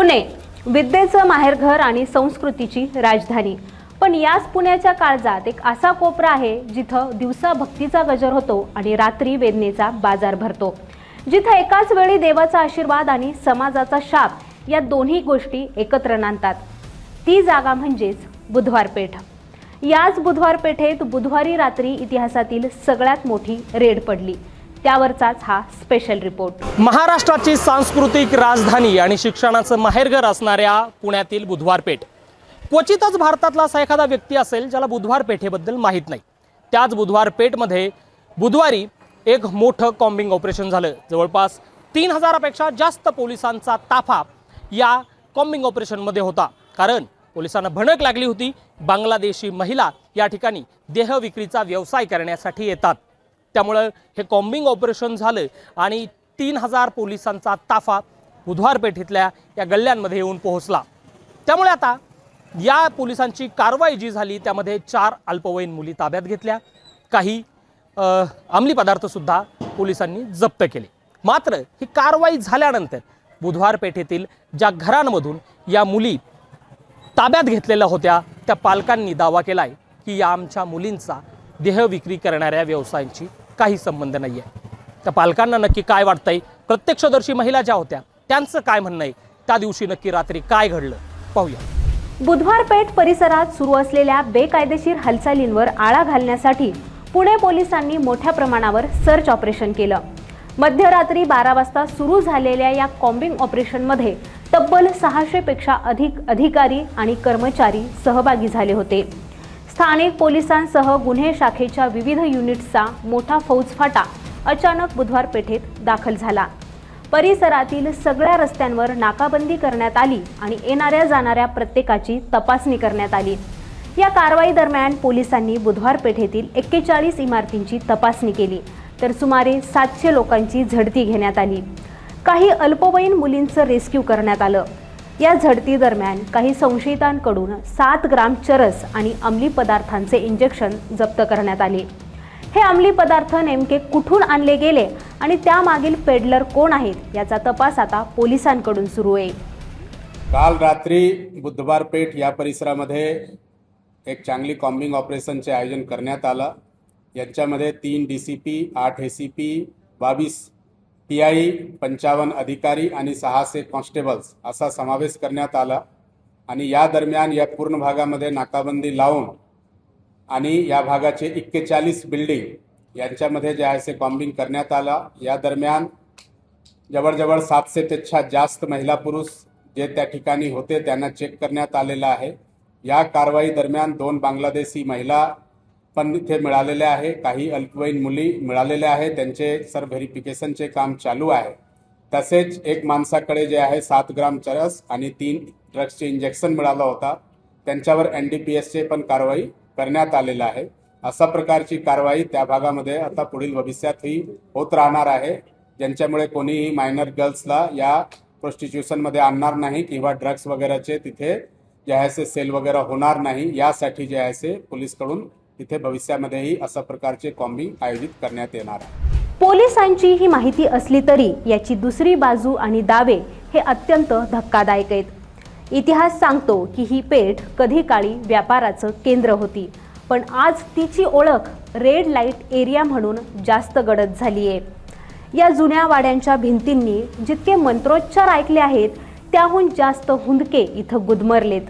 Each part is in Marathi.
पुणे विद्येचं माहेरघर आणि संस्कृतीची राजधानी। पण याच पुण्याच्या काळजात एक असा कोपरा आहे जिथं दिवसा भक्तीचा गजर होतो आणि रात्री वेदनेचा बाजार भरतो, जिथं एकाच वेळी देवाचा आशीर्वाद आणि समाजाचा शाप या दोन्ही गोष्टी एकत्र नांदतात। ती जागा म्हणजेच बुधवार पेठ। याच बुधवार पेठेत बुधवारी रात्री इतिहासातील सगळ्यात मोठी रेड पडली। त्यावरचाच हा स्पेशल रिपोर्ट। महाराष्ट्राची सांस्कृतिक राजधानी आणि शिक्षणाचं माहेरघर असणाऱ्या पुण्यातील बुधवार पेठ। क्वचितच भारतातला असा एखादा व्यक्ती असेल ज्याला बुधवार पेठेबद्दल माहीत नाही। त्याच बुधवार पेठमध्ये बुधवारी एक मोठं कॉम्बिंग ऑपरेशन झालं। जवळपास 3000 पेक्षा जास्त पोलिसांचा ताफा या कॉम्बिंग ऑपरेशनमध्ये होता, कारण पोलिसांना भणक लागली होती बांगलादेशी महिला या ठिकाणी देह विक्रीचा व्यवसाय करण्यासाठी येतात। त्यामुळे हे कॉम्बिंग ऑपरेशन झालं आणि 3000 पोलिसांचा ताफा बुधवार पेठेतल्या या गल्ल्यांमध्ये येऊन पोहोचला। त्यामुळे आता या पोलिसांची कारवाई जी झाली त्यामध्ये 4 अल्पवयीन मुली ताब्यात घेतल्या, काही अंमली पदार्थ सुद्धा पोलिसांनी जप्त केले। मात्र ही कारवाई झाल्यानंतर बुधवार पेठेतील ज्या घरांमधून या मुली ताब्यात घेतलेल्या होत्या त्या पालकांनी दावा केलाय की या आमच्या मुलींचा देह विक्री करणाऱ्या व्यवसायांची काही संबंध नाही आहे। त्या पालकांना नक्की काय वाटतंय, प्रत्यक्षदर्शी महिला ज्या होत्या त्यांचं काय म्हणणं आहे, त्या दिवशी नक्की रात्री काय घडलं पाहूया। बुधवार पेठ परिसरात सुरू असलेल्या बेकायदेशीर हालचालींवर आळा घालण्यासाठी पुणे पोलिसांनी मोठ्या प्रमाणावर सर्च ऑपरेशन केलं। मध्यरात्री 12 वाजता सुरू झालेल्या या कॉम्बिंग ऑपरेशनमध्ये तब्बल 600 पेक्षा अधिक अधिकारी आणि कर्मचारी सहभागी झाले होते। स्थानिक पोलिसांसह गुन्हे शाखेच्या विविध युनिट्सचा मोठा फौजफाटा अचानक बुधवार पेठेत दाखल झाला। परिसरातील सगळ्या रस्त्यांवर नाकाबंदी करण्यात आली आणि येणाऱ्या जाणाऱ्या प्रत्येकाची तपासणी करण्यात आली। या कारवाई दरम्यान पोलिसांनी बुधवार पेठेतील 41 इमारतींची तपासणी केली, तर सुमारे 700 लोकांची झडती घेण्यात आली। काही अल्पवयीन मुलींचं रेस्क्यू करण्यात आलं। या झडती दरम्यान काही संशयितांकडून 7 ग्राम चरस आणि अंमली पदार्थांचे इंजेक्शन जप्त करण्यात आले। हे अंमली पदार्थ नेमके कुठून आणले गेले आणि त्यामागील पेडलर कोण आहेत याचा तपास आता पोलिसांकडून सुरू आहे। काल रात्री बुधवार पेठ या परिसरामध्ये एक चांगली कॉम्बिंग ऑपरेशनचे आयोजन करण्यात आलं। याच्यामध्ये 3 DCP, 8 ACP, 22 PI, 55 अधिकारी आणि 600 कॉन्स्टेबल्स असा समावेश करण्यात आला। आणि या दरम्यान या पूर्ण भागामध्ये नाकाबंदी लावून आणि या भागाचे 41 बिल्डिंग यांच्यामध्ये जे आहे ते कॉम्बिंग करण्यात आला। या दरम्यान जवळजवळ 700 पेक्षा जास्त महिला पुरुष जे त्या ठिकाणी होते त्यांना चेक करण्यात आलेला आहे। या कारवाई दरम्यान 2 बांगलादेशी महिला पण इथे मिळालेल्या आहे, काही अल्पवयीन मुली मिळालेल्या आहे, त्यांचे सर व्हेरिफिकेशनचे काम चालू आहे। तसेच एक माणसाकडे जे आहे 7 ग्राम चरस आणि 3 ड्रग्सचे इंजेक्शन मिळाला होता, त्यांच्यावर NDPSचे पण कारवाई करण्यात आलेला आहे। अशा प्रकारची कारवाई त्या भागामध्ये आता पुढील भविष्यातही होत राहणार आहे, ज्यांच्यामुळे कोणीही मायनर गर्ल्सला या प्रोस्टिट्यूशनमध्ये आणणार नाही किंवा ड्रग्स वगैरेचे तिथे जे आहे ते सेल वगैरे होणार नाही। यासाठी जे आहे ते पोलीसकडून तिथे भविष्यामध्येही अशा प्रकारचे कॉम्बिंग आयोजित करण्यात येणार आहे। पोलिसांची ही माहिती असली तरी याची दुसरी बाजू आणि दावे हे अत्यंत धक्कादायक आहेत। इतिहास सांगतो की ही पेठ कधी काळी व्यापाराचं केंद्र होती, पण आज तिची ओळख रेड लाईट एरिया म्हणून जास्त गडद झाली आहे। या जुन्या वाड्यांच्या भिंतींनी जितके मंत्रोच्चार ऐकले आहेत त्याहून जास्त हुंदके इथं गुदमरलेत।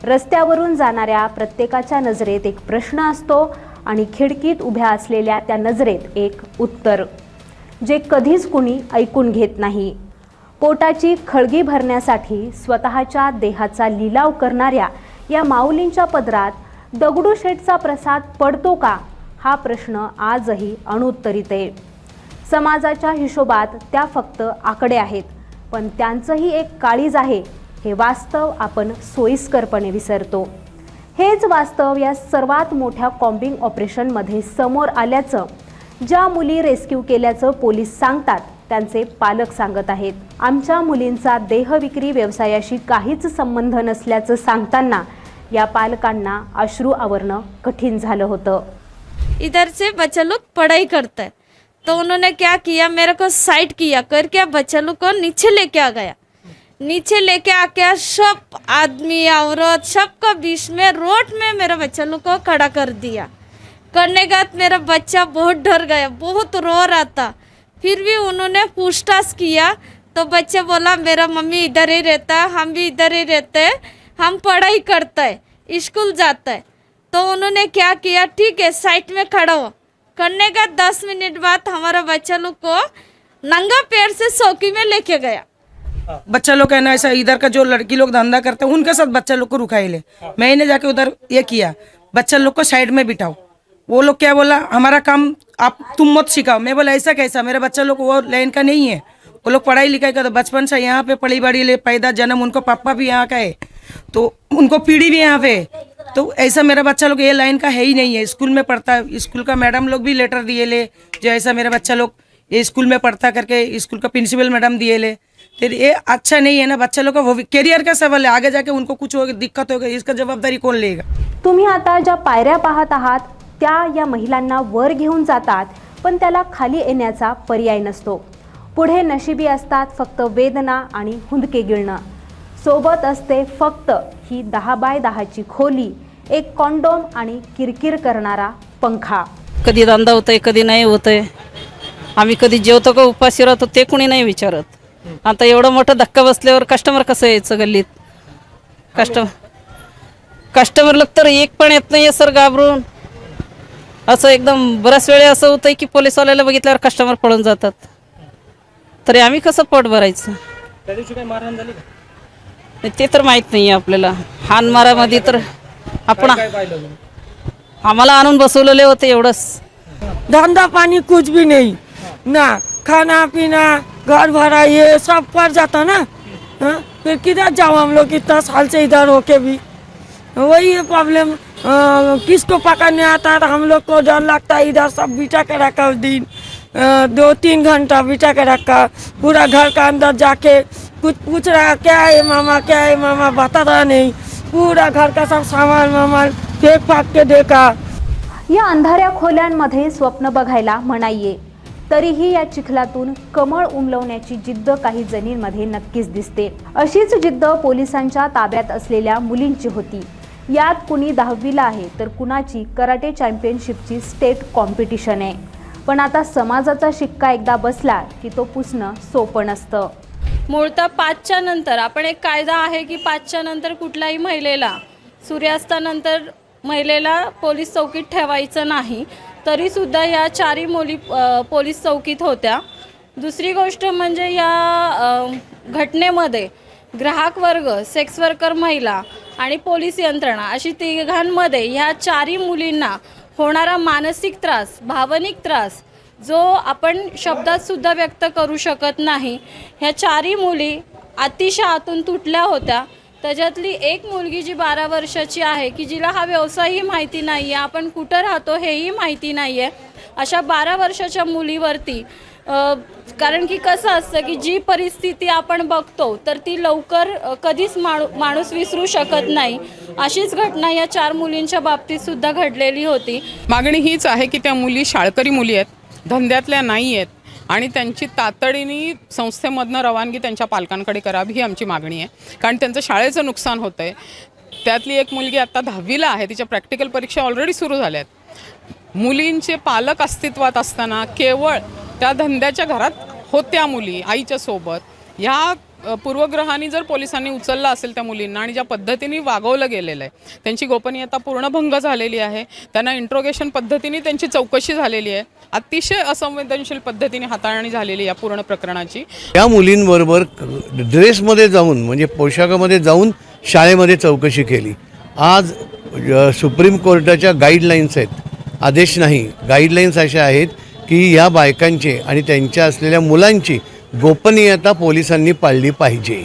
रस्त्यावरून जाणाऱ्या प्रत्येकाच्या नजरेत एक प्रश्न असतो आणि खिडकीत उभ्या असलेल्या त्या नजरेत एक उत्तर, जे कधीच कुणी ऐकून घेत नाही। पोटाची खळगी भरण्यासाठी स्वतःच्या देहाचा लिलाव करणाऱ्या या माऊलींच्या पदरात दगडूशेठचा प्रसाद पडतो का, हा प्रश्न आजही अनुत्तरित आहे। समाजाच्या हिशोबात त्या फक्त आकडे आहेत, पण त्यांचंही एक काळीज आहे हे वास्तव आपण सोयीस्करपणे विसरतो। हेच वास्तव या सर्वात मोठ्या कॉम्बिंग ऑपरेशनमध्ये समोर आल्याचं ज्या मुली रेस्क्यू केल्याचं पोलीस सांगतात त्यांचे पालक सांगत आहेत। आमच्या मुलींचा देह विक्री व्यवसायाशी काहीच संबंध नसल्याचं सांगताना या पालकांना अश्रू आवरणं कठीण झालं होतं। इधर से बच्चे लोग पढ़ाई करते हैं, तो उन्होंने क्या किया, मेरे को साइड किया करके बच्चे लोग को नीचे लेके आ गया। नीचे लेके आके सब आदमी औरत सबका बीच में रोड में मेरा बच्चा लोग को खड़ा कर दिया। करने के बाद मेरा बच्चा बहुत डर गया, बहुत रो रहा था। फिर भी उन्होंने पूछताछ किया तो बच्चा बोला मेरा मम्मी इधर ही रहता है, हम भी इधर ही रहते हैं, हम पढ़ाई करते हैं, स्कूल जाते हैं। तो उन्होंने क्या किया, ठीक है साइड में खड़ा हो। करने का 10 मिनट बाद हमारा बच्चा लोग को नंगा पैर से चौकी में लेके गया। बच्चा लोग है ना, ऐसा इधर का जो लड़की लोग धंधा करते हैं उनके साथ बच्चा लोग को रुकाए ले। मैंने जाके उधर ये किया, बच्चा लोग को साइड में बिठाओ। वो लोग क्या बोला, हमारा काम आप तुम मत सिखाओ। मैं बोला ऐसा कैसा, मेरा बच्चा लोग वो लाइन का नहीं है, वो लोग पढ़ाई लिखाई का तो बचपन से यहाँ पे पड़ी बड़ी ले पैदा जन्म, उनको पापा भी यहाँ का है तो उनको पीढ़ी भी यहाँ पे है। तो ऐसा मेरा बच्चा लोग ये लाइन का है ही नहीं है। स्कूल में पढ़ता है, स्कूल का मैडम लोग भी लेटर दिए ले जो ऐसा मेरा बच्चा लोग ये स्कूल में पढ़ता करके, स्कूल का प्रिंसिपल मैडम दिए ले। फिर ये अच्छा नहीं है ना, बच्चा लोग का वो करियर का सवाल है, आगे जाके उनको कुछ दिक्कत होगी, इसका जवाबदारी कौन लेगा। तुम्ही आता ज्या पायऱ्या पाहत आहात त्या या महिलांना वर घेऊन जातात, पण त्याला खाली येण्याचा पर्याय नसतो। पुढे नशिबी असतात फक्त वेदना आणि हुंदके गिळणं। सोबत असते फक्त ही 10 बाय 10 ची खोली, एक कॉन्डोम आणि किरकिर करणारा पंखा। कधी धंदा होतोय कधी नाही होतोय, आम्ही कधी जेवतो का उपाशी राहतो ते कोणी नाही विचारत। आता एवढं मोठं धक्का बसल्यावर कस्टमर कसं यायचं गल्लीत, कस्टमर लोक तर एक पण येत नाही सर घाबरून। असं एकदम बऱ्याच वेळा असं होतंय की पोलीसवाल्याला बघितल्यावर कस्टमर पळून जातात, तरी आम्ही कसं पोट भरायचं। त्या दिवशी काही मारहाण झाली का? ते तर माहीत नाही आपल्याला। हानमारामध्ये तर आपण काय पाहिलं तुम्ही? आम्हाला आणून बसवलेले होते एवढंच। धंधा पानी कुछ भी नहीं ना, खाना पीना घर भरा ये सब पड़ जाता ना। हाँ? फिर किधर जाओ हम लोग, इतना साल से इधर होके भी वही है प्रॉब्लम। किसको पकड़ने आता है तो हम लोग को डर लगता है। इधर सब बिठा के रखा, उस दिन 2-3 घंटा बिठा के रखा, पूरा घर का अंदर जाके कुछ पूछ रहा क्या है मामा, क्या है मामा, बता रहा नहीं। पूरा घर का सब सामान वामान फेंक फाक के देखा। या अंधाऱ्या खोल्यांमध्ये स्वप्न बघायला मनाई आहे, तरीही या चिखलातून कमळ उमलवण्याची जिद्द काही जणींमध्ये नक्कीच दिसते। अशीच जिद्द पोलिसांच्या ताब्यात असलेल्या मुलींची होती। यात कुणी 10वीला आहे तर कुणाची कराटे चॅम्पियनशिपची स्टेट कॉम्पिटिशन आहे। पण आता समाजाचा शिक्का एकदा बसला की तो पुसणं सोपं नसतं। मूळतः 5च्या नंतर आपण एक कायदा आहे की 5च्या नंतर कुठल्याही महिलेला सूर्यास्तानंतर महिलेला पोलीस चौकीत ठेवायचं नाही। तरी सुद्धा या 4 मुली पोलीस चौकीत होत्या। दुसरी गोष्ट म्हणजे या घटनेमध्ये ग्राहक वर्ग, सेक्स वर्कर महिला आणि पोलीस यंत्रणा अशी तिघांमध्ये ह्या 4 मुलींना होणारा मानसिक त्रास, भावनिक त्रास जो आपण शब्दात सुद्धा व्यक्त करू शकत नाही। ह्या 4 मुली अतिशय आतून तुटल्या होत्या। त्याच्यातली एक मुलगी जी 12 वर्षाची आहे की जिला हा व्यवसायही माहिती नाही आहे, आपण कुठं राहतो हेही माहिती नाही आहे, अशा 12 वर्षाच्या मुलीवरती कारण की कसं असतं की जी परिस्थिती आपण बघतो तर ती लवकर कधीच माणूस विसरू शकत नाही। अशीच घटना या 4 मुलींच्या बाबतीत सुद्धा घडलेली होती। मागणी हीच आहे की त्या मुली शाळकरी मुली आहेत, धंद्यातल्या नाही आहेत आणि त्यांची तातडीने संस्थेमधनं रवानगी त्यांच्या पालकांकडे करावी ही आमची मागणी आहे। कारण त्यांचं शाळेचं नुकसान होतं आहे। त्यातली एक मुलगी आता 10वीला आहे, तिच्या प्रॅक्टिकल परीक्षा ऑलरेडी सुरू झाल्या आहेत। मुलींचे पालक अस्तित्वात असताना केवळ त्या धंद्याच्या घरात होत्या मुली आईच्या सोबत, ह्या पूर्वग्रहाने जर पोलिसांनी उचलला असेल त्या मुलींना आणि ज्या पद्धतीने वागवलं गेलेलं आहे, त्यांची गोपनीयता पूर्ण भंग झालेली आहे, त्यांना इंट्रोगेशन पद्धतीने त्यांची चौकशी झालेली आहे, अतिशय असंवेदनशील पद्धतीने हाताळणी झालेली या पूर्ण प्रकरणाची। त्या मुलींबरोबर ड्रेसमध्ये जाऊन म्हणजे पोशाखामध्ये जाऊन शाळेमध्ये चौकशी केली। आज सुप्रीम कोर्टाच्या गाईडलाईन्स आहेत, आदेश नाही, गाईडलाईन्स अशा आहेत की या बायकांचे आणि त्यांच्या असलेल्या मुलांची गोपनीयता पोलिसांनी पाळली पाहिजे।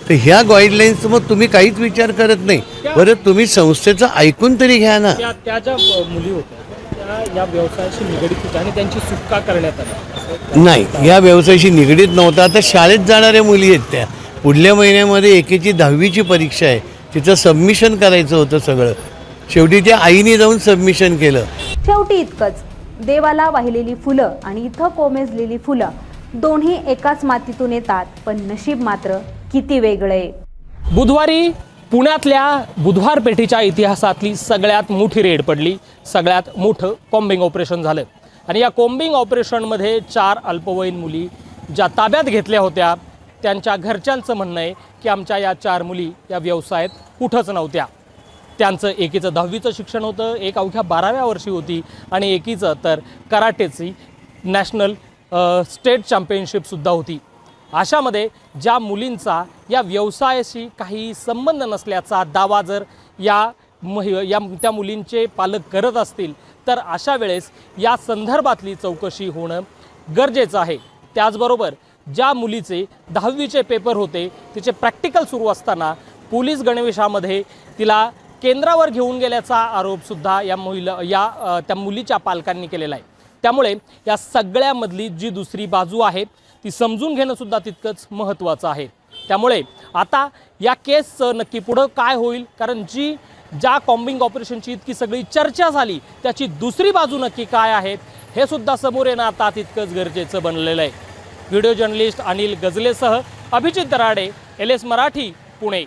तर ह्या गाईडलाईन्स मग तुम्ही काहीच विचार करत नाही, बरं तुम्ही संस्थेचं ऐकून तरी घ्या ना। त्या ज्या मुली होत्या त्या या व्यवसायाशी निगडीत होत्या आणि त्यांची सुटका करण्यात आली नाही, या व्यवसायाशी निगडीत नव्हता। आता शाळेत जाणाऱ्या मुली आहेत त्या, पुढल्या महिन्यामध्ये एकेची 10वीची परीक्षा आहे, तिचं सबमिशन करायचं होतं सगळं, शेवटी त्या आईने जाऊन सबमिशन केलं। शेवटी इतकंच, देवाला वाहिलेली फुलं आणि इथं कोमेजलेली फुलं दोन्ही एकाच मातीतून येतात, पण नशीब मात्र किती वेगळे. बुधवारी पुण्यातल्या बुधवार पेठेच्या इतिहासातली सगळ्यात मोठी रेड पडली, सगळ्यात मोठं कॉम्बिंग ऑपरेशन झालं. आणि या कॉम्बिंग ऑपरेशनमध्ये 4 अल्पवयीन मुली ज्या ताब्यात घेतल्या होत्या, त्यांच्या घरच्यांचं म्हणणं आहे की आमच्या या 4 मुली या व्यवसायात कुठंच नव्हत्या. त्यांचं एकीचं 10वीचं शिक्षण होतं, एक अवघ्या 12व्या वर्षी होती आणि एकीचं तर कराटेची नॅशनल स्टेट चॅम्पियनशिपसुद्धा होती. अशामध्ये ज्या मुलींचा या व्यवसायाशी काही संबंध नसल्याचा दावा जर त्या मुलींचे पालक करत असतील, तर अशा वेळेस या संदर्भातली चौकशी होणं गरजेचं आहे. त्याचबरोबर ज्या मुलीचे 10वीचे पेपर होते, तिचे प्रॅक्टिकल सुरू असताना पोलीस गणवेशामध्ये तिला केंद्रावर घेऊन गेल्याचा आरोपसुद्धा त्या मुलीच्या पालकांनी केलेला आहे. त्यामुळे या सगळ्यामधली जी दुसरी बाजू आहे ती समजून घेणंसुद्धा तितकंच महत्त्वाचं आहे. त्यामुळे आता या केसचं नक्की पुढं काय होईल, कारण ज्या कॉम्बिंग ऑपरेशनची इतकी सगळी चर्चा झाली, त्याची दुसरी बाजू नक्की काय आहे हे सुद्धा समोर येणं आता तितकंच गरजेचं बनलेलं आहे. व्हिडिओ जर्नलिस्ट अनिल गजलेसह अभिजित दराडे, LS मराठी, पुणे.